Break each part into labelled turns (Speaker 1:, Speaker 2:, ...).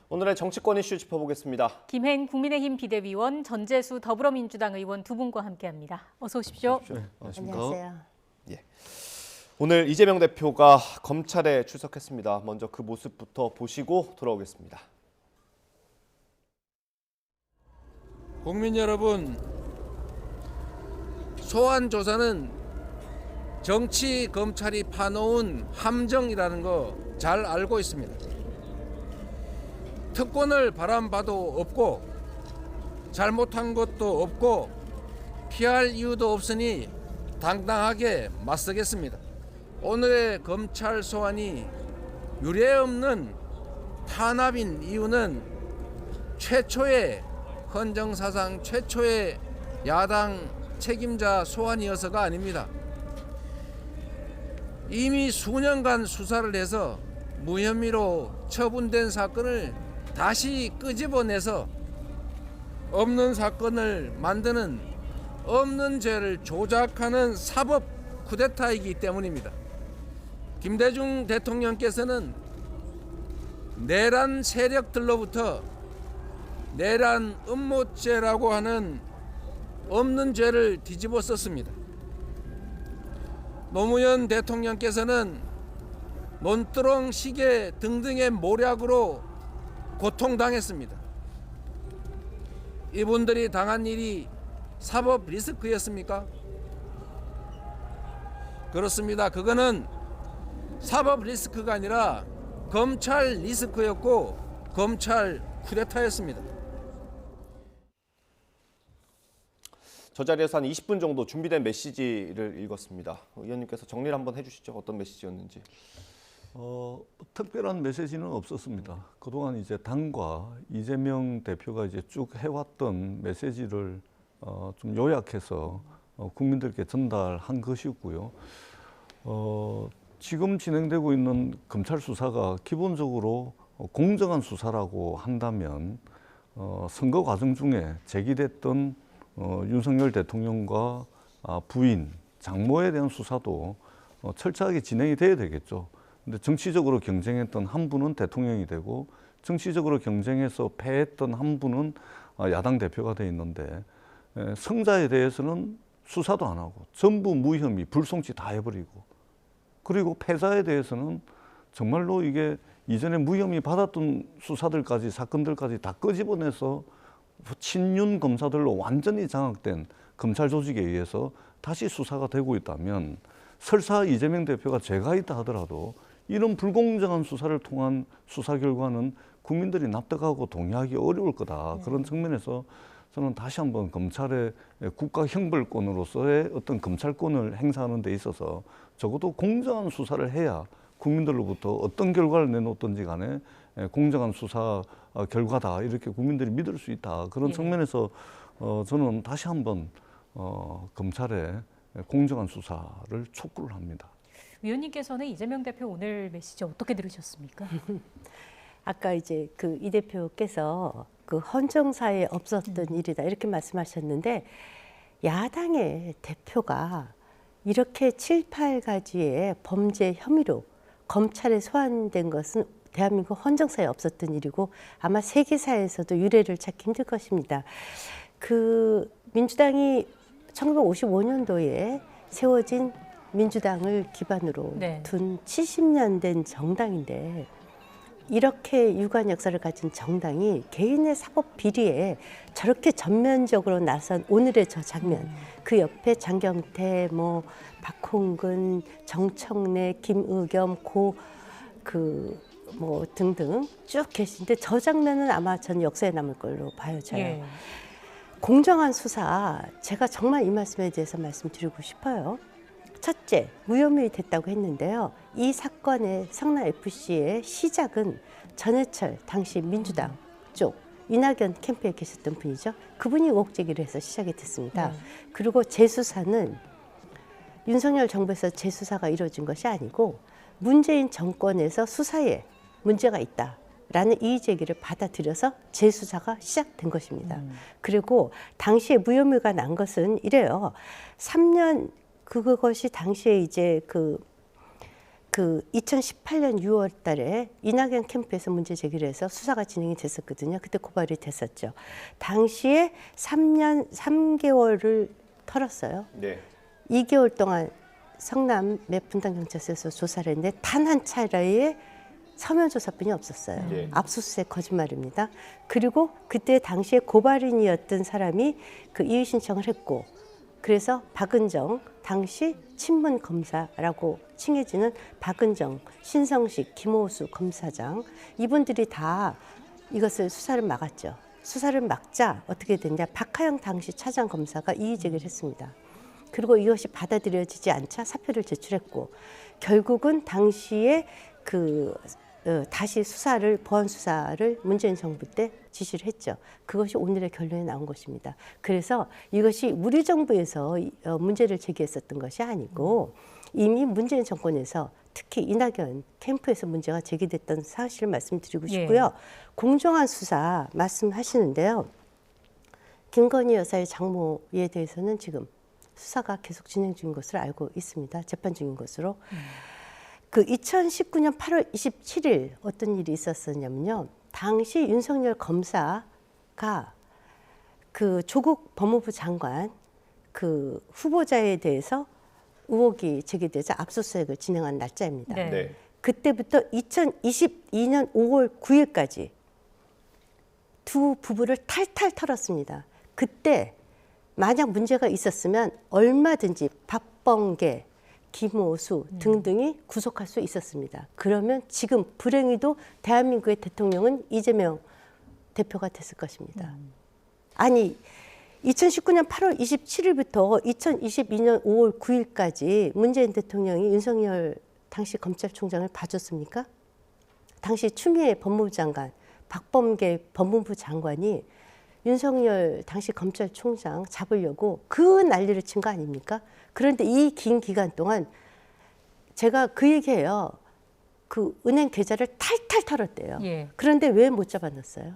Speaker 1: 오늘의 정치권 이슈 짚어보겠습니다.
Speaker 2: 김행 국민의힘 비대위원, 전재수 더불어민주당 의원 두 분과 함께합니다. 어서 오십시오.
Speaker 3: 네,
Speaker 4: 안녕하세요.
Speaker 1: 예. 오늘 이재명 대표가 검찰에 출석했습니다. 먼저 그 모습부터 보시고 돌아오겠습니다.
Speaker 3: 국민 여러분, 소환 조사는 정치 검찰이 파놓은 함정이라는 거 잘 알고 있습니다. 특권을 바람봐도 없고 잘못한 것도 없고 피할 이유도 없으니 당당하게 맞서겠습니다. 오늘의 검찰 소환이 유례없는 탄압인 이유는 헌정사상 최초의 야당 책임자 소환이어서가 아닙니다. 이미 수년간 수사를 해서 무혐의로 처분된 사건을 다시 끄집어내서 없는 사건을 만드는 없는 죄를 조작하는 사법 쿠데타이기 때문입니다. 김대중 대통령께서는 내란 세력들로부터 내란 음모죄라고 하는 없는 죄를 뒤집어 썼습니다. 노무현 대통령께서는 논두렁 시계 등등의 모략으로 고통당했습니다. 이분들이 당한 일이 사법 리스크였습니까? 그렇습니다. 그거는 사법 리스크가 아니라 검찰 리스크였고 검찰 쿠데타였습니다.
Speaker 1: 저 자리에서 한 20분 정도 준비된 메시지를 읽었습니다. 의원님께서 정리를 한번 해주시죠. 어떤 메시지였는지.
Speaker 4: 특별한 메시지는 없었습니다. 그동안 이제 당과 이재명 대표가 이제 쭉 해왔던 메시지를 좀 요약해서 국민들께 전달한 것이고요. 지금 진행되고 있는 검찰 수사가 기본적으로 공정한 수사라고 한다면 선거 과정 중에 제기됐던 윤석열 대통령과 부인, 장모에 대한 수사도 철저하게 진행이 돼야 되겠죠. 근데 정치적으로 경쟁했던 한 분은 대통령이 되고 정치적으로 경쟁해서 패했던 한 분은 야당 대표가 돼 있는데 성자에 대해서는 수사도 안 하고 전부 무혐의, 불송치 다 해버리고 그리고 패자에 대해서는 정말로 이게 이전에 무혐의 받았던 수사들까지 사건들까지 다 끄집어내서 친윤 검사들로 완전히 장악된 검찰 조직에 의해서 다시 수사가 되고 있다면 설사 이재명 대표가 죄가 있다 하더라도 이런 불공정한 수사를 통한 수사 결과는 국민들이 납득하고 동의하기 어려울 거다. 그런 측면에서 저는 다시 한번 검찰의 국가 형벌권으로서의 어떤 검찰권을 행사하는 데 있어서 적어도 공정한 수사를 해야 국민들로부터 어떤 결과를 내놓든지 간에 공정한 수사 결과다 이렇게 국민들이 믿을 수 있다. 그런 측면에서 저는 다시 한번 검찰의 공정한 수사를 촉구를 합니다.
Speaker 2: 위원님께서는 이재명 대표 오늘 메시지 어떻게 들으셨습니까?
Speaker 5: 아까 이제 그 이 대표께서 그 헌정사에 없었던 일이다 이렇게 말씀하셨는데 야당의 대표가 이렇게 7, 8가지의 범죄 혐의로 검찰에 소환된 것은 대한민국 헌정사에 없었던 일이고 아마 세계사에서도 유례를 찾기 힘들 것입니다. 그 민주당이 1955년도에 세워진 민주당을 기반으로 둔 70년 된 정당인데 이렇게 유구한 역사를 가진 정당이 개인의 사법 비리에 저렇게 전면적으로 나선 오늘의 저 장면 그 옆에 장경태, 박홍근, 정청래, 김의겸, 등등 쭉 계신데 저 장면은 아마 전 역사에 남을 걸로 봐요. 저요. 공정한 수사 제가 정말 이 말씀에 대해서 말씀드리고 싶어요. 첫째, 무혐의 됐다고 했는데요. 이 사건의 성남FC의 시작은 전해철 당시 민주당 쪽 이낙연 캠프에 계셨던 분이죠. 그분이 의혹 제기를 해서 시작이 됐습니다. 그리고 재수사는 윤석열 정부에서 재수사가 이루어진 것이 아니고 문재인 정권에서 수사에 문제가 있다라는 이의 제기를 받아들여서 재수사가 시작된 것입니다. 그리고 당시에 무혐의가 난 것은 이래요. 3년 그것이 당시에 이제 그 그 2018년 6월 달에 이낙연 캠프에서 문제 제기를 해서 수사가 진행이 됐었거든요. 그때 고발이 됐었죠. 당시에 3년 3개월을 털었어요.
Speaker 1: 네.
Speaker 5: 2개월 동안 성남 분당경찰서에서 조사를 했는데 단 한 차례의 서면 조사뿐이 없었어요.
Speaker 1: 네.
Speaker 5: 압수수색 거짓말입니다. 그리고 그때 당시에 고발인이었던 사람이 그 이의 신청을 했고, 그래서 박은정 당시 친문 검사라고 칭해지는 박은정, 신성식, 김호수 검사장, 이분들이 다 이것을 수사를 막았죠. 수사를 막자 어떻게 됐냐, 박하영 당시 차장 검사가 이의 제기를 했습니다. 그리고 이것이 받아들여지지 않자 사표를 제출했고, 결국은 당시에 다시 보안 수사를 문재인 정부 때 지시를 했죠. 그것이 오늘의 결론이 나온 것입니다. 그래서 이것이 우리 정부에서 문제를 제기했었던 것이 아니고 이미 문재인 정권에서 특히 이낙연 캠프에서 문제가 제기됐던 사실을 말씀드리고 싶고요. 공정한 수사 말씀하시는데요. 김건희 여사의 장모에 대해서는 지금 수사가 계속 진행 중인 것으로 알고 있습니다. 재판 중인 것으로. 그 2019년 8월 27일 어떤 일이 있었었냐면요. 당시 윤석열 검사가 그 조국 법무부 장관 그 후보자에 대해서 의혹이 제기되자 압수수색을 진행한 날짜입니다.
Speaker 2: 네.
Speaker 1: 네.
Speaker 5: 그때부터 2022년 5월 9일까지 두 부부를 탈탈 털었습니다. 그때 만약 문제가 있었으면 얼마든지 박범계, 김호수 등등이 구속할 수 있었습니다. 그러면 지금 불행히도 대한민국의 대통령은 이재명 대표가 됐을 것입니다. 아니, 2019년 8월 27일부터 2022년 5월 9일까지 문재인 대통령이 윤석열 당시 검찰총장을 봐줬습니까? 당시 추미애 법무부 장관, 박범계 법무부 장관이 윤석열 당시 검찰총장 잡으려고 그 난리를 친 거 아닙니까? 그런데 이 긴 기간 동안 제가 그 얘기해요. 그 은행 계좌를 탈탈 털었대요.
Speaker 2: 예.
Speaker 5: 그런데 왜 못 잡아놨어요?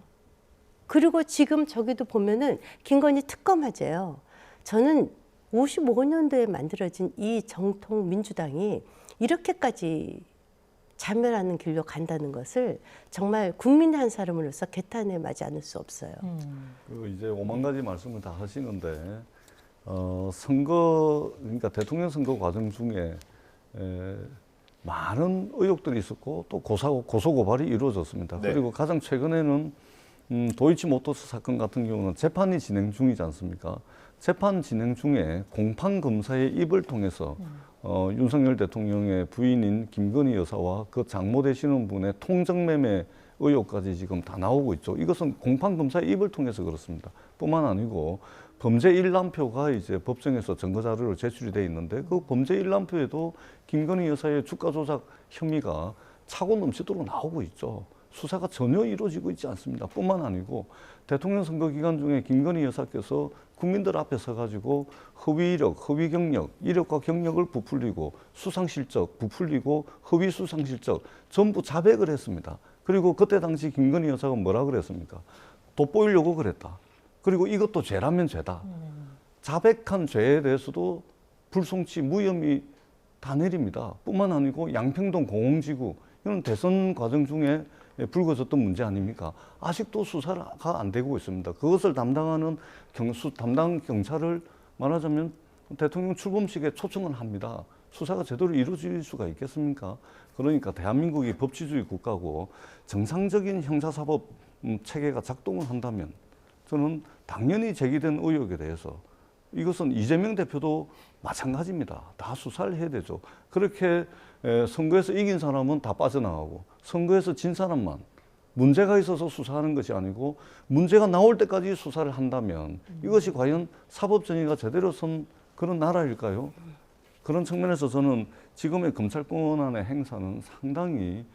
Speaker 5: 그리고 지금 저기도 보면은 김건희 특검하재요. 저는 55년도에 만들어진 이 정통 민주당이 이렇게까지 자멸하는 길로 간다는 것을 정말 국민의 한 사람으로서 개탄에 맞지 않을 수 없어요.
Speaker 4: 그 이제 5만 가지 말씀을 다 하시는데 선거, 그러니까 대통령 선거 과정 중에 많은 의혹들이 있었고 또 고소 고발이 이루어졌습니다.
Speaker 1: 네.
Speaker 4: 그리고 가장 최근에는 도이치모터스 사건 같은 경우는 재판이 진행 중이지 않습니까? 재판 진행 중에 공판 검사의 입을 통해서 윤석열 대통령의 부인인 김건희 여사와 그 장모 되시는 분의 통정매매 의혹까지 지금 다 나오고 있죠. 이것은 공판 검사의 입을 통해서 그렇습니다. 뿐만 아니고 범죄 일람표가 이제 법정에서 증거 자료로 제출이 돼 있는데 그 범죄 일람표에도 김건희 여사의 주가 조작 혐의가 차고 넘치도록 나오고 있죠. 수사가 전혀 이루어지고 있지 않습니다. 뿐만 아니고 대통령 선거 기간 중에 김건희 여사께서 국민들 앞에 서가지고 허위 이력, 허위 경력, 이력과 경력을 부풀리고 수상실적 부풀리고 허위 수상실적 전부 자백을 했습니다. 그리고 그때 당시 김건희 여사가 뭐라 그랬습니까? 돋보이려고 그랬다. 그리고 이것도 죄라면 죄다. 자백한 죄에 대해서도 불송치, 무혐의 다 내립니다. 뿐만 아니고 양평동 공홍지구 이런 대선 과정 중에 불거졌던 문제 아닙니까? 아직도 수사가 안 되고 있습니다. 그것을 담당하는 담당 경찰을 말하자면 대통령 출범식에 초청을 합니다. 수사가 제대로 이루어질 수가 있겠습니까? 그러니까 대한민국이 법치주의 국가고 정상적인 형사사법 체계가 작동을 한다면 저는 당연히 제기된 의혹에 대해서 이것은 이재명 대표도 마찬가지입니다. 다 수사를 해야 되죠. 그렇게 선거에서 이긴 사람은 다 빠져나가고 선거에서 진 사람만 문제가 있어서 수사하는 것이 아니고 문제가 나올 때까지 수사를 한다면 이것이 과연 사법정의가 제대로 선 그런 나라일까요? 그런 측면에서 저는 지금의 검찰 권한의 행사는 상당히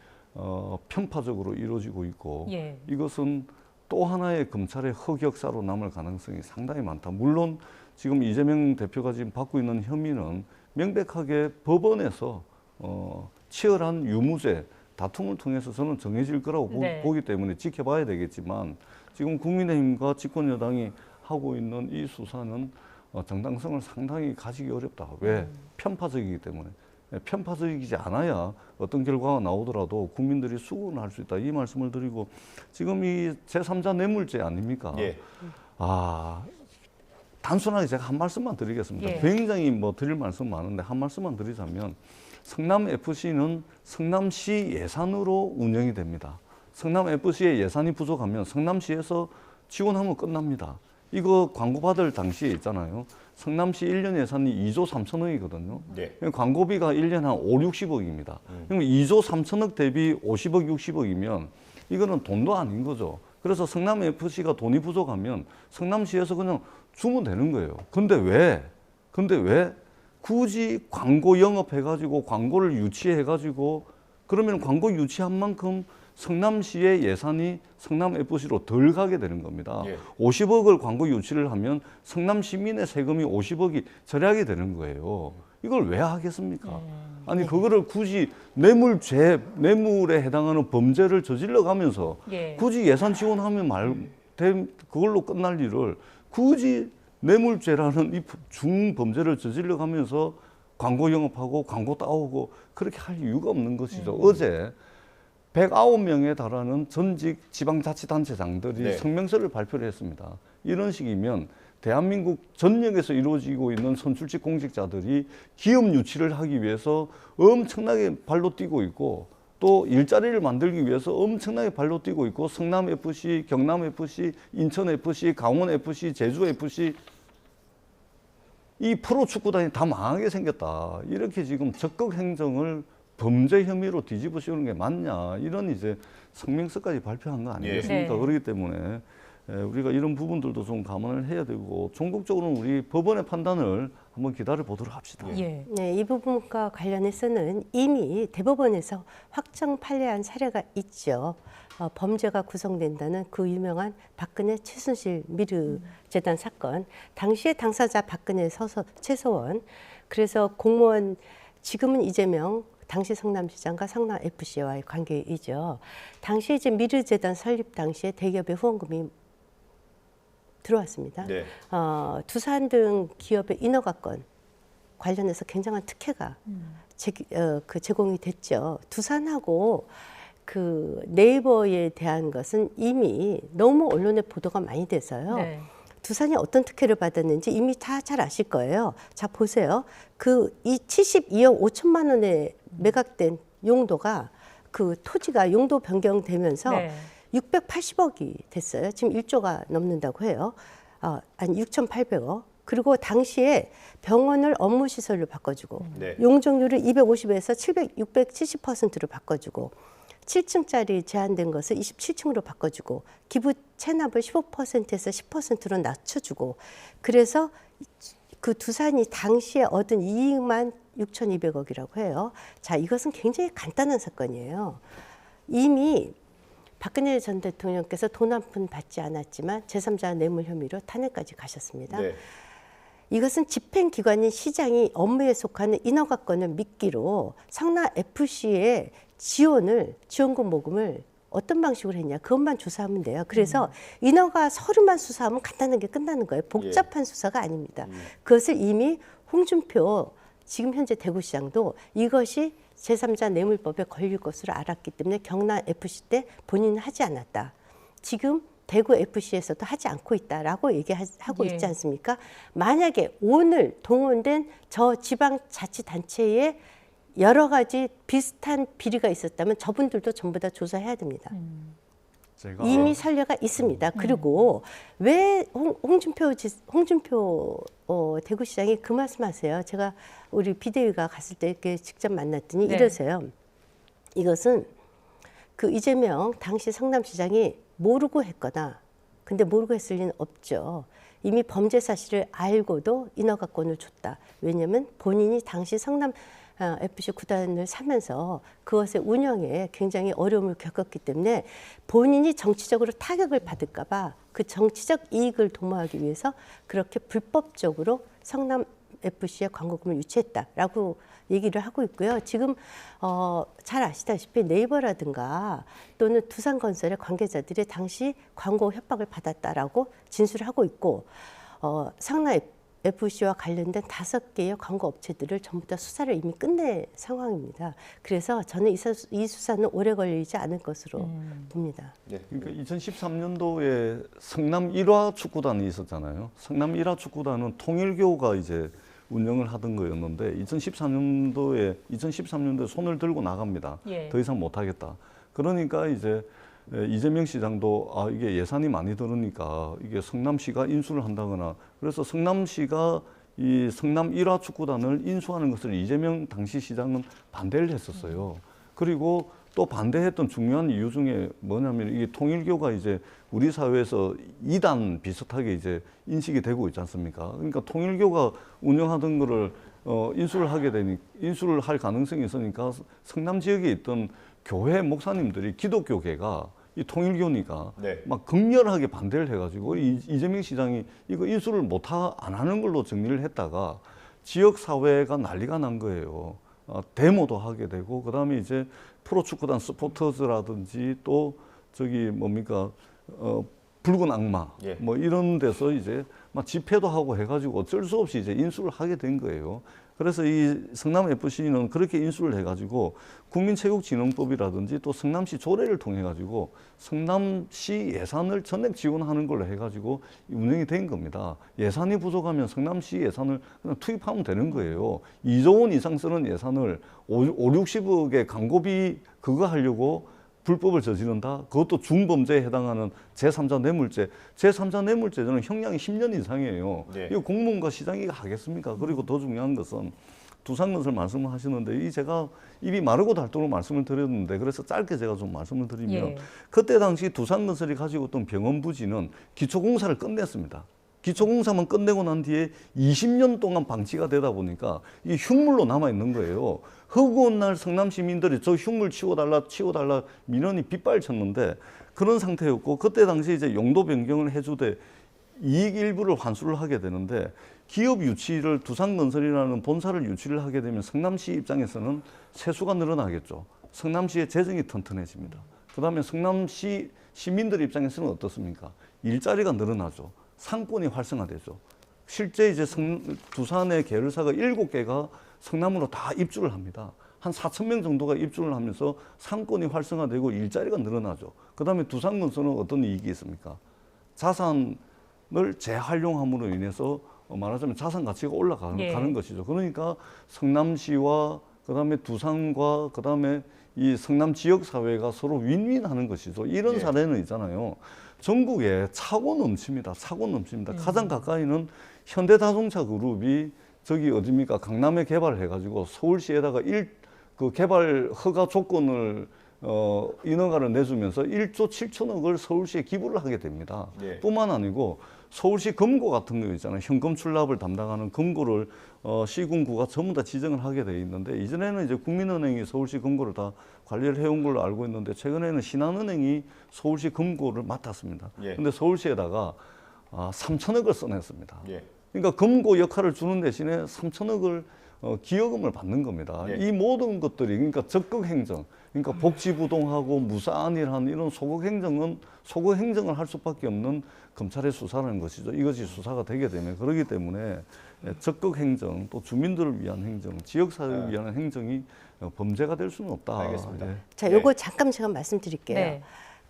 Speaker 4: 편파적으로 이루어지고 있고
Speaker 2: 예.
Speaker 4: 이것은 또 하나의 검찰의 흑역사로 남을 가능성이 상당히 많다. 물론 지금 이재명 대표가 지금 받고 있는 혐의는 명백하게 법원에서 치열한 유무죄 다툼을 통해서 저는 정해질 거라고
Speaker 2: 네.
Speaker 4: 보기 때문에 지켜봐야 되겠지만 지금 국민의힘과 집권 여당이 하고 있는 이 수사는 정당성을 상당히 가지기 어렵다. 왜? 편파적이기 때문에. 편파적이지 않아야 어떤 결과가 나오더라도 국민들이 수긍할 수 있다. 이 말씀을 드리고 지금 이 제3자 뇌물죄 아닙니까?
Speaker 1: 예.
Speaker 4: 단순하게 제가 한 말씀만 드리겠습니다.
Speaker 2: 예.
Speaker 4: 굉장히 뭐 드릴 말씀 많은데 한 말씀만 드리자면 성남FC는 성남시 예산으로 운영이 됩니다. 성남FC의 예산이 부족하면 성남시에서 지원하면 끝납니다. 이거 광고 받을 당시에 있잖아요. 성남시 1년 예산이 2조 3천억이거든요.
Speaker 1: 네.
Speaker 4: 광고비가 1년에 한 5, 60억입니다. 그럼 2조 3천억 대비 50억, 60억이면 이거는 돈도 아닌 거죠. 그래서 성남FC가 돈이 부족하면 성남시에서 그냥 주면 되는 거예요. 근데 왜 굳이 광고 영업해가지고 광고를 유치해가지고 그러면 광고 유치한 만큼 성남시의 예산이 성남FC로 덜 가게 되는 겁니다.
Speaker 1: 예.
Speaker 4: 50억을 광고 유치를 하면 성남 시민의 세금이 50억이 절약이 되는 거예요. 이걸 왜 하겠습니까? 아니 그거를 굳이 뇌물에 해당하는 범죄를 저질러 가면서
Speaker 2: 예.
Speaker 4: 굳이 예산 지원하면 그걸로 끝날 일을 굳이 뇌물죄라는 이 중범죄를 저질러 가면서 광고 영업하고 광고 따오고 그렇게 할 이유가 없는 것이죠. 어제 109명에 달하는 전직 지방자치단체장들이
Speaker 1: 네.
Speaker 4: 성명서를 발표를 했습니다. 이런 식이면 대한민국 전역에서 이루어지고 있는 선출직 공직자들이 기업 유치를 하기 위해서 엄청나게 발로 뛰고 있고 또 일자리를 만들기 위해서 엄청나게 발로 뛰고 있고 성남FC, 경남FC, 인천FC, 강원FC, 제주FC 이 프로축구단이 다 망하게 생겼다. 이렇게 지금 적극 행정을 범죄 혐의로 뒤집어 씌우는 게 맞냐. 이런 이제 성명서까지 발표한 거 아니겠습니까?
Speaker 2: 네.
Speaker 4: 그렇기 때문에 우리가 이런 부분들도 좀 감안을 해야 되고 종국적으로는 우리 법원의 판단을 한번 기다려 보도록 합시다.
Speaker 2: 예.
Speaker 5: 네, 이 부분과 관련해서는 이미 대법원에서 확정 판례한 사례가 있죠. 범죄가 구성된다는 그 유명한 박근혜 최순실 미르 재단 사건. 당시에 당사자 박근혜 최서원. 그래서 공무원 지금은 이재명 당시 성남시장과 성남FC와의 관계이죠. 당시 이제 미르 재단 설립 당시에 대기업의 후원금이 들어왔습니다.
Speaker 1: 네.
Speaker 5: 두산 등 기업의 인허가권 관련해서 굉장한 특혜가 제공이 됐죠. 두산하고 그 네이버에 대한 것은 이미 너무 언론에 보도가 많이 돼서요.
Speaker 2: 네.
Speaker 5: 두산이 어떤 특혜를 받았는지 이미 다 잘 아실 거예요. 자, 보세요. 이 72억 5천만 원에 매각된 용도가 그 토지가 용도 변경되면서
Speaker 2: 네.
Speaker 5: 680억이 됐어요. 지금 1조가 넘는다고 해요. 아니 6,800억. 그리고 당시에 병원을 업무시설로 바꿔주고
Speaker 1: 네.
Speaker 5: 용적률을 250에서 670%로 바꿔주고 7층짜리 제한된 것을 27층으로 바꿔주고 기부 체납을 15%에서 10%로 낮춰주고 그래서 그 두산이 당시에 얻은 이익만 6,200억이라고 해요. 자, 이것은 굉장히 간단한 사건이에요. 이미 박근혜 전 대통령께서 돈 한 푼 받지 않았지만 제3자 뇌물 혐의로 탄핵까지 가셨습니다.
Speaker 1: 네.
Speaker 5: 이것은 집행기관인 시장이 업무에 속하는 인허가권을 미끼로 성남FC의 지원금 모금을 어떤 방식으로 했냐 그것만 조사하면 돼요. 그래서 인허가 서류만 수사하면 간단하게 끝나는 거예요. 복잡한 수사가 아닙니다. 그것을 이미 홍준표 지금 현재 대구시장도 이것이 제3자 뇌물법에 걸릴 것으로 알았기 때문에 경남FC 때 본인은 하지 않았다. 지금 대구FC에서도 하지 않고 있다라고 얘기하고
Speaker 2: 예.
Speaker 5: 있지 않습니까? 만약에 오늘 동원된 저 지방자치단체에 여러 가지 비슷한 비리가 있었다면 저분들도 전부 다 조사해야 됩니다.
Speaker 4: 제가
Speaker 5: 이미 선례가 있습니다. 그리고 왜 홍준표 대구시장이 그 말씀하세요. 제가 우리 비대위가 갔을 때 이렇게 직접 만났더니
Speaker 2: 네.
Speaker 5: 이러세요. 이것은 그 이재명 당시 성남시장이 모르고 했거나 근데 모르고 했을 리는 없죠. 이미 범죄 사실을 알고도 인허가권을 줬다. 왜냐하면 본인이 당시 성남 FC 구단을 사면서 그것의 운영에 굉장히 어려움을 겪었기 때문에 본인이 정치적으로 타격을 받을까 봐 그 정치적 이익을 도모하기 위해서 그렇게 불법적으로 성남 FC의 광고금을 유치했다라고 얘기를 하고 있고요. 지금 잘 아시다시피 네이버라든가 또는 두산건설의 관계자들이 당시 광고 협박을 받았다라고 진술을 하고 있고 성남 FC와 관련된 5개의 광고 업체들을 전부 다 수사를 이미 끝낸 상황입니다. 그래서 저는 이 수사는 오래 걸리지 않을 것으로 봅니다.
Speaker 1: 네.
Speaker 4: 그러니까 2013년도에 성남 1화 축구단이 있었잖아요. 성남 1화 축구단은 통일교가 이제 운영을 하던 거였는데 2013년도에 손을 들고 나갑니다.
Speaker 2: 예.
Speaker 4: 더 이상 못 하겠다. 그러니까 이제 이재명 시장도 이게 예산이 많이 들으니까 이게 성남시가 인수를 한다거나 그래서 성남시가 이 성남 1화 축구단을 인수하는 것을 이재명 당시 시장은 반대를 했었어요. 그리고 또 반대했던 중요한 이유 중에 뭐냐면 이게 통일교가 이제 우리 사회에서 이단 비슷하게 이제 인식이 되고 있지 않습니까? 그러니까 통일교가 운영하던 거를 인수를 하게 되니 인수를 할 가능성이 있으니까 성남 지역에 있던 교회 목사님들이 기독교계가 이 통일교니까
Speaker 1: 네.
Speaker 4: 막 극렬하게 반대를 해가지고 이재명 시장이 이거 인수를 안 하는 걸로 정리를 했다가 지역 사회가 난리가 난 거예요. 데모도 하게 되고 그다음에 이제 프로축구단 스포터즈라든지 또 저기 뭡니까 붉은 악마
Speaker 1: 예.
Speaker 4: 뭐 이런 데서 이제 막 집회도 하고 해가지고 어쩔 수 없이 이제 인수를 하게 된 거예요. 그래서 이 성남 FC는 그렇게 인수를 해가지고 국민체육진흥법이라든지 또 성남시 조례를 통해 가지고 성남시 예산을 전액 지원하는 걸로 해가지고 운영이 된 겁니다. 예산이 부족하면 성남시 예산을 그냥 투입하면 되는 거예요. 2조 원 이상 쓰는 예산을 60억의 광고비 그거 하려고 불법을 저지른다? 그것도 중범죄에 해당하는 제3자 뇌물죄. 제3자 뇌물죄는 형량이 10년 이상이에요.
Speaker 1: 네.
Speaker 4: 이거 공무원과 시장이 하겠습니까? 그리고 더 중요한 것은 두산건설 말씀을 하시는데 제가 입이 마르고 닳도록 말씀을 드렸는데 그래서 짧게 제가 좀 말씀을 드리면
Speaker 2: 예.
Speaker 4: 그때 당시 두산건설이 가지고 있던 병원 부지는 기초공사를 끝냈습니다. 기초공사만 끝내고 난 뒤에 20년 동안 방치가 되다 보니까 이 흉물로 남아 있는 거예요. 허구한 날 성남 시민들이 저 흉물 치워달라 민원이 빗발쳤는데 그런 상태였고 그때 당시 이제 용도 변경을 해주되 이익 일부를 환수를 하게 되는데 기업 유치를 두산건설이라는 본사를 유치를 하게 되면 성남시 입장에서는 세수가 늘어나겠죠. 성남시의 재정이 튼튼해집니다. 그다음에 성남시 시민들 입장에서는 어떻습니까? 일자리가 늘어나죠. 상권이 활성화되죠. 실제 이제 두산의 계열사가 7개가 성남으로 다 입주를 합니다. 한 4,000명 정도가 입주를 하면서 상권이 활성화되고 일자리가 늘어나죠. 그다음에 두산건설은 어떤 이익이 있습니까? 자산을 재활용함으로 인해서 말하자면 자산 가치가 올라가는
Speaker 2: 예.
Speaker 4: 것이죠. 그러니까 성남시와 그다음에 두산과 그다음에 이 성남 지역 사회가 서로 윈윈하는 것이죠. 이런
Speaker 1: 예.
Speaker 4: 사례는 있잖아요. 전국에 차고 넘칩니다. 가장 가까이는 현대자동차 그룹이 저기 어디입니까? 강남에 개발을 해가지고 서울시에다가 그 개발 허가 조건을 인허가를 내주면서 1조 7천억을 서울시에 기부를 하게 됩니다.
Speaker 1: 예.
Speaker 4: 뿐만 아니고 서울시 금고 같은 거 있잖아요. 현금 출납을 담당하는 금고를 시군구가 전부 다 지정을 하게 돼 있는데 이전에는 이제 국민은행이 서울시 금고를 다 관리를 해온 걸로 알고 있는데 최근에는 신한은행이 서울시 금고를 맡았습니다.
Speaker 1: 예.
Speaker 4: 근데 서울시에다가 3천억을 써냈습니다.
Speaker 1: 예.
Speaker 4: 그러니까 금고 역할을 주는 대신에 3천억을 기여금을 받는 겁니다.
Speaker 1: 예.
Speaker 4: 이 모든 것들이 그러니까 적극 행정, 그러니까 복지부동하고 무사안일한 이런 소극 행정을 할 수밖에 없는 검찰의 수사라는 것이죠. 이것이 수사가 되게 되면 그렇기 때문에 적극 행정, 또 주민들을 위한 행정, 지역사회를 위한 행정이 범죄가 될 수는 없다.
Speaker 1: 알겠습니다.
Speaker 4: 예.
Speaker 5: 자, 요거 잠깐 제가 말씀드릴게요.
Speaker 2: 네.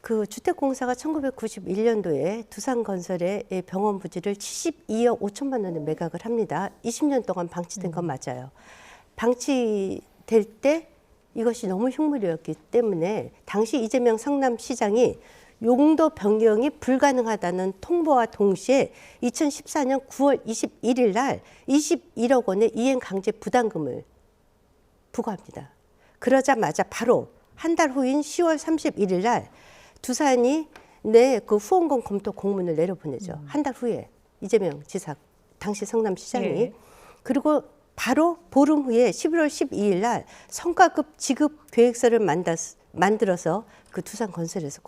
Speaker 5: 그 주택공사가 1991년도에 두산건설의 병원 부지를 72억 5천만 원에 매각을 합니다. 20년 동안 방치된 건 맞아요. 방치될 때 이것이 너무 흉물이었기 때문에 당시 이재명 성남시장이 용도 변경이 불가능하다는 통보와 동시에 2014년 9월 21일 날 21억 원의 이행 강제 부담금을 부과합니다. 그러자마자 바로 한 달 후인 10월 31일 날 두산이 그 후원금 검토 공문을 내려보내죠. 한 달 후에 이재명 지사, 당시 성남시장이.
Speaker 2: 예.
Speaker 5: 그리고 바로 보름 후에 11월 12일 날 성과급 지급 계획서를 만들어서 그 두산건설에서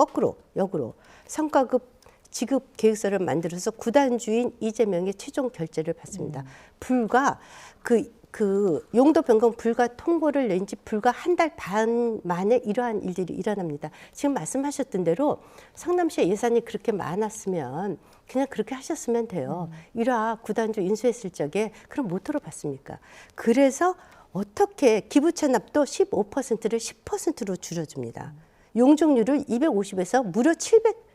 Speaker 5: 역으로 성과급 지급 계획서를 만들어서 구단주인 이재명의 최종 결재를 받습니다. 불과 그 그 용도 변경 불가 통보를 낸 지 불과 한 달 반 만에 이러한 일들이 일어납니다. 지금 말씀하셨던 대로 성남시의 예산이 그렇게 많았으면 그냥 그렇게 하셨으면 돼요. 1화 구단주 인수했을 적에 그럼 못 들어봤습니까? 그래서 어떻게 기부 체납도 15%를 10%로 줄여줍니다. 용적률을 250에서 무려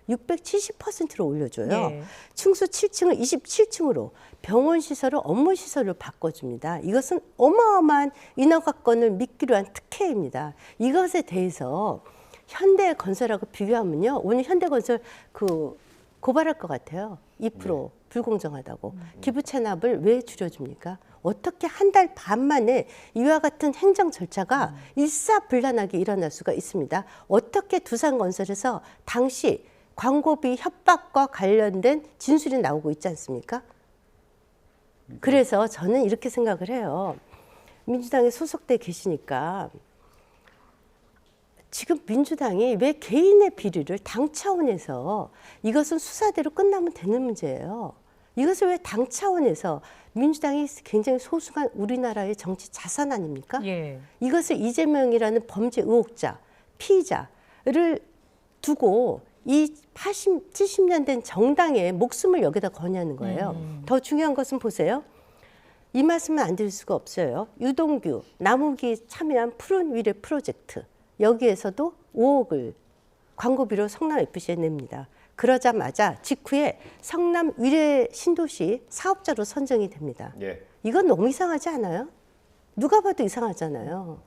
Speaker 5: 670%로 올려줘요.
Speaker 2: 예.
Speaker 5: 층수 7층을 27층으로 병원 시설을 업무 시설로 바꿔줍니다. 이것은 어마어마한 인허가권을 믿기로 한 특혜입니다. 이것에 대해서 현대건설하고 비교하면요, 오늘 현대건설 그 고발할 것 같아요. 2% 불공정하다고. 기부 체납을 왜 줄여줍니까? 어떻게 한 달 반 만에 이와 같은 행정 절차가 일사불란하게 일어날 수가 있습니다. 어떻게 두산건설에서 당시 광고비 협박과 관련된 진술이 나오고 있지 않습니까? 그래서 저는 이렇게 생각을 해요. 민주당에 소속돼 계시니까 지금 민주당이 왜 개인의 비리를 당 차원에서 이것은 수사대로 끝나면 되는 문제예요. 이것을 왜 당 차원에서 민주당이 굉장히 소중한 우리나라의 정치 자산 아닙니까?
Speaker 2: 예.
Speaker 5: 이것을 이재명이라는 범죄 의혹자, 피의자를 두고 이 80, 70년 된 정당의 목숨을 여기다 거냐는 거예요. 더 중요한 것은 보세요. 이 말씀은 안 드릴 수가 없어요. 유동규, 남욱이 참여한 푸른 위례 프로젝트. 여기에서도 5억을 광고비로 성남FC에 냅니다. 그러자마자 직후에 성남 위례 신도시 사업자로 선정이 됩니다.
Speaker 1: 예.
Speaker 5: 이건 너무 이상하지 않아요? 누가 봐도 이상하잖아요.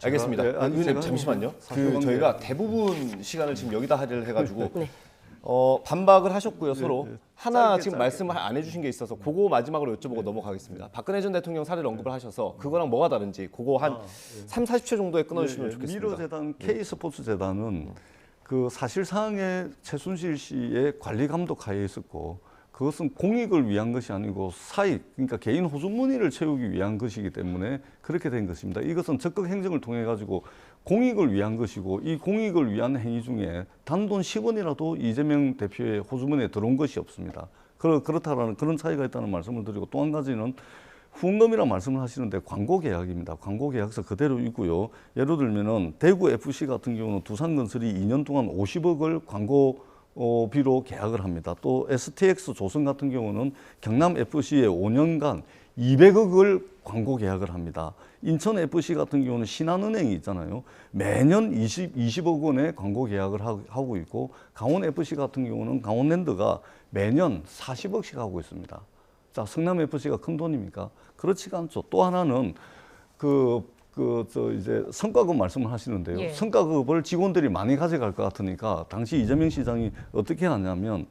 Speaker 1: 알겠습니다.
Speaker 4: 제가- 아니,
Speaker 1: 의원님
Speaker 4: 제가-
Speaker 1: 잠시만요.
Speaker 4: 사실관계-
Speaker 1: 저희가 대부분 시간을 지금 여기다 하려 해가지고
Speaker 5: 네.
Speaker 1: 반박을 하셨고요 서로.
Speaker 4: 네.
Speaker 1: 하나
Speaker 4: 짧게,
Speaker 1: 지금
Speaker 4: 짧게.
Speaker 1: 말씀을 안 해주신 게 있어서 그거 마지막으로 여쭤보고 넘어가겠습니다. 박근혜 전 대통령 사례를 언급을 하셔서 그거랑 뭐가 다른지 그거 한 3, 40초 정도에 끊어주시면 좋겠습니다.
Speaker 4: 미러재단, K스포츠재단은 그 사실상의 최순실 씨의 관리 감독하에 있었고 그것은 공익을 위한 것이 아니고 사익, 그러니까 개인 호주머니를 채우기 위한 것이기 때문에 그렇게 된 것입니다. 이것은 적극 행정을 통해 가지고 공익을 위한 것이고 이 공익을 위한 행위 중에 단돈 10원이라도 이재명 대표의 호주머니에 들어온 것이 없습니다. 그렇다라는 그런 차이가 있다는 말씀을 드리고 또 한 가지는 후원금이라는 말씀을 하시는데 광고 계약입니다. 광고 계약서 그대로 있고요. 예를 들면은 대구 FC 같은 경우는 두산건설이 2년 동안 50억을 광고비로 계약을 합니다. 또 STX 조선 같은 경우는 경남 FC에 5년간 200억을 광고 계약을 합니다. 인천 FC 같은 경우는 신한은행이 있잖아요. 매년 20억 원의 광고 계약을 하고 있고 강원 FC 같은 경우는 강원랜드가 매년 40억씩 하고 있습니다. 자, 성남 FC가 큰 돈입니까? 그렇지가 않죠. 또 하나는 이제 성과급 말씀을 하시는데요.
Speaker 2: 예.
Speaker 4: 성과급을 직원들이 많이 가져갈 것 같으니까 당시 이재명 시장이 어떻게 하냐면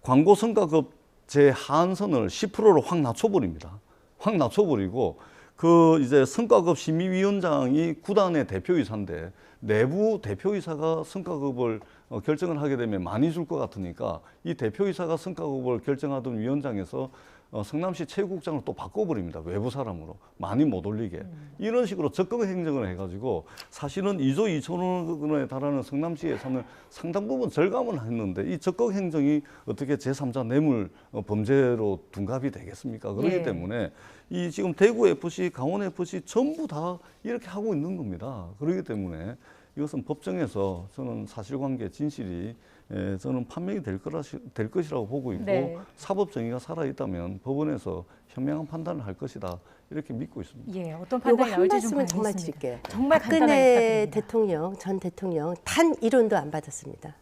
Speaker 4: 광고 성과급 제 하한선을 10%로 확 낮춰버립니다. 확 낮춰버리고 그 이제 성과급 심의위원장이 구단의 대표이사인데 내부 대표이사가 성과급을 결정을 하게 되면 많이 줄 것 같으니까 이 대표이사가 성과급을 결정하던 위원장에서 성남시 체육국장을 또 바꿔버립니다. 외부 사람으로 많이 못 올리게. 이런 식으로 적극 행정을 해가지고 사실은 2조 2천억 원에 달하는 성남시 예산을 상당 부분 절감을 했는데 이 적극 행정이 어떻게 제3자 뇌물 범죄로 둔갑이 되겠습니까? 그렇기
Speaker 2: 예.
Speaker 4: 때문에 이 지금 대구 FC, 강원 FC 전부 다 이렇게 하고 있는 겁니다. 그렇기 때문에 이것은 법정에서 저는 사실관계 진실이 저는 판명이 될 것이라고 보고 있고
Speaker 2: 네.
Speaker 4: 사법 정의가 살아있다면 법원에서 현명한 판단을 할 것이다 이렇게 믿고 있습니다.
Speaker 2: 예, 어떤
Speaker 5: 요거
Speaker 2: 판단이
Speaker 5: 한
Speaker 2: 나올지 좀
Speaker 5: 말씀을 정말
Speaker 2: 관심있습니다.
Speaker 5: 드릴게요.
Speaker 2: 정말 간단하게
Speaker 5: 박근혜
Speaker 2: 부탁드립니다.
Speaker 5: 대통령, 전 대통령 단 1원도 안 받았습니다.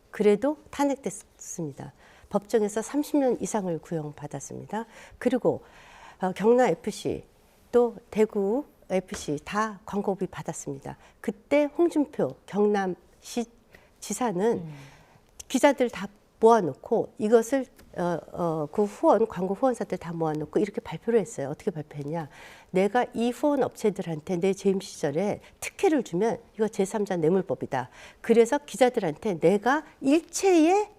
Speaker 5: 그래도 탄핵됐습니다. 법정에서 30년 이상을 구형받았습니다. 그리고 경남 FC 또 대구 FC 다 광고비 받았습니다. 그때 홍준표 경남시 지사는 기자들 다 모아놓고 이것을 그 후원 광고 후원사들 다 모아놓고 이렇게 발표를 했어요. 어떻게 발표했냐? 내가 이 후원 업체들한테 내 재임 시절에 특혜를 주면 이거 제3자 뇌물법이다. 그래서 기자들한테 내가 일체의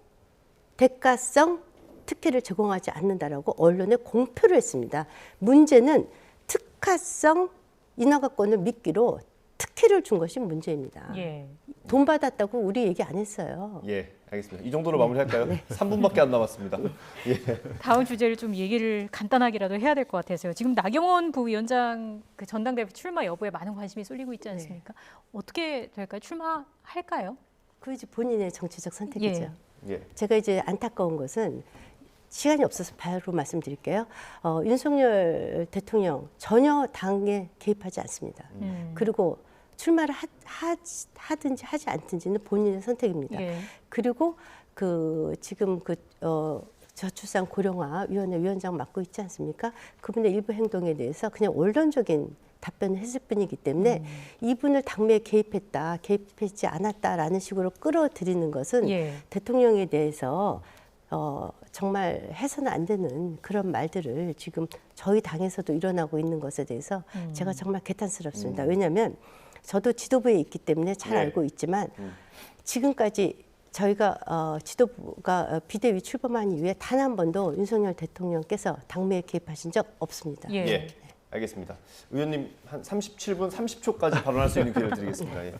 Speaker 5: 대가성 특혜를 제공하지 않는다라고 언론에 공표를 했습니다. 문제는 특화성 인허가권을 미끼로 특혜를 준 것이 문제입니다.
Speaker 2: 예.
Speaker 5: 돈 받았다고 우리 얘기 안 했어요.
Speaker 1: 예, 알겠습니다. 이 정도로 마무리할까요? 3분밖에 안 남았습니다. 예.
Speaker 2: 다음 주제를 좀 얘기를 간단하게라도 해야 될 것 같아서요. 지금 나경원 부위원장 그 전당대회 출마 여부에 많은 관심이 쏠리고 있지 않습니까? 어떻게 될까요? 출마할까요?
Speaker 5: 그 이제 본인의 정치적 선택이죠.
Speaker 2: 예.
Speaker 1: 예.
Speaker 5: 제가 이제 안타까운 것은 시간이 없어서 바로 말씀드릴게요. 윤석열 대통령 전혀 당에 개입하지 않습니다. 그리고 출마를 하든지 하지 않든지는 본인의 선택입니다.
Speaker 2: 예.
Speaker 5: 그리고 그 지금 그 저출산 고령화 위원회 위원장 맡고 있지 않습니까? 그분의 일부 행동에 대해서 그냥 원론적인 답변을 했을 뿐이기 때문에 이분을 당내에 개입하지 않았다라는 식으로 끌어들이는 것은
Speaker 2: 예.
Speaker 5: 대통령에 대해서 정말 해서는 안 되는 그런 말들을 지금 저희 당에서도 일어나고 있는 것에 대해서 제가 정말 개탄스럽습니다. 왜냐하면 저도 지도부에 있기 때문에 잘
Speaker 1: 네.
Speaker 5: 알고 있지만 지금까지 저희가 지도부가 비대위 출범한 이후에 단 한 번도 윤석열 대통령께서 당내에 개입하신 적 없습니다.
Speaker 2: 예.
Speaker 1: 예. 알겠습니다. 의원님 한 37분 30초까지 발언할 수 있는 기회를 드리겠습니다. 예.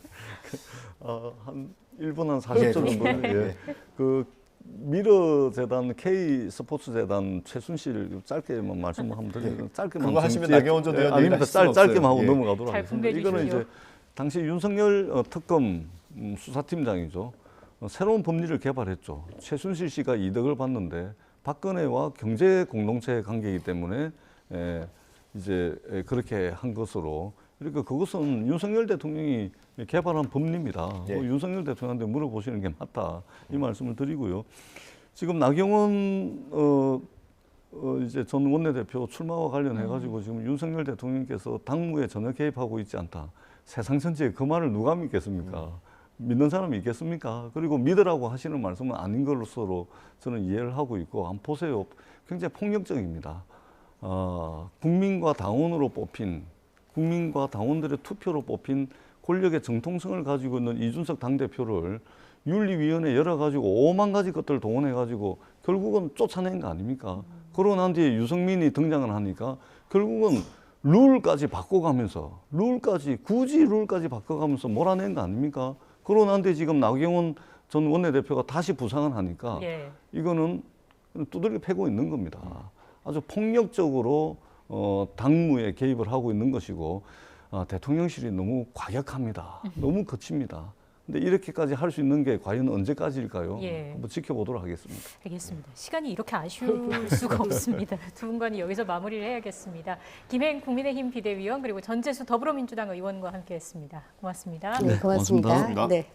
Speaker 4: 한 1분 한 40초 정도.
Speaker 1: 예.
Speaker 4: 예. 그 미러 재단 K 스포츠 재단 최순실 짧게만 말씀하면 되는 짧게만
Speaker 1: 그거 하시면
Speaker 4: 정치에-
Speaker 1: 나경원 전 의원
Speaker 4: 아닙니다.
Speaker 1: 얘기를 하실 수는
Speaker 4: 짧게만 하고
Speaker 1: 없어요. 예.
Speaker 4: 넘어가도록
Speaker 2: 잘
Speaker 4: 하겠습니다. 이거는
Speaker 2: 분배해
Speaker 4: 이제 당시 윤석열 특검 수사팀장이죠. 새로운 법리를 개발했죠. 최순실 씨가 이득을 봤는데 박근혜와 경제 공동체 관계이기 때문에 이제 그렇게 한 것으로, 그러니까 그것은 윤석열 대통령이 개발한 법리입니다.
Speaker 1: 예.
Speaker 4: 윤석열 대통령한테 물어보시는 게 맞다, 이 말씀을 드리고요. 지금 나경원 이제 전 원내대표 출마와 관련해 가지고 지금 윤석열 대통령께서 당무에 전혀 개입하고 있지 않다. 세상 전체에 그 말을 누가 믿겠습니까? 믿는 사람이 있겠습니까? 그리고 믿으라고 하시는 말씀은 아닌 걸로서로 저는 이해를 하고 있고, 한번 보세요. 굉장히 폭력적입니다. 국민과 당원으로 뽑힌, 국민과 당원들의 투표로 뽑힌 권력의 정통성을 가지고 있는 이준석 당대표를 윤리위원회 열어가지고 5만 가지 것들을 동원해가지고 결국은 쫓아낸 거 아닙니까? 그러고 난 뒤에 유승민이 등장을 하니까 결국은 룰까지 바꿔가면서, 굳이 룰까지 바꿔가면서 몰아낸 거 아닙니까? 그러고 난 뒤에 지금 나경원 전 원내대표가 다시 부상을 하니까
Speaker 2: 예.
Speaker 4: 이거는 두들겨 패고 있는 겁니다. 아주 폭력적으로 당무에 개입을 하고 있는 것이고, 대통령실이 너무 과격합니다. 너무 거칩니다. 근데 이렇게까지 할 수 있는 게 과연 언제까지일까요?
Speaker 2: 예.
Speaker 4: 한번 지켜보도록 하겠습니다.
Speaker 2: 알겠습니다. 시간이 이렇게 아쉬울 수가 없습니다. 두 분과는 여기서 마무리를 해야겠습니다. 김행 국민의힘 비대위원 그리고 전재수 더불어민주당 의원과 함께했습니다. 고맙습니다.
Speaker 5: 네, 고맙습니다.
Speaker 1: 고맙습니다.
Speaker 5: 네.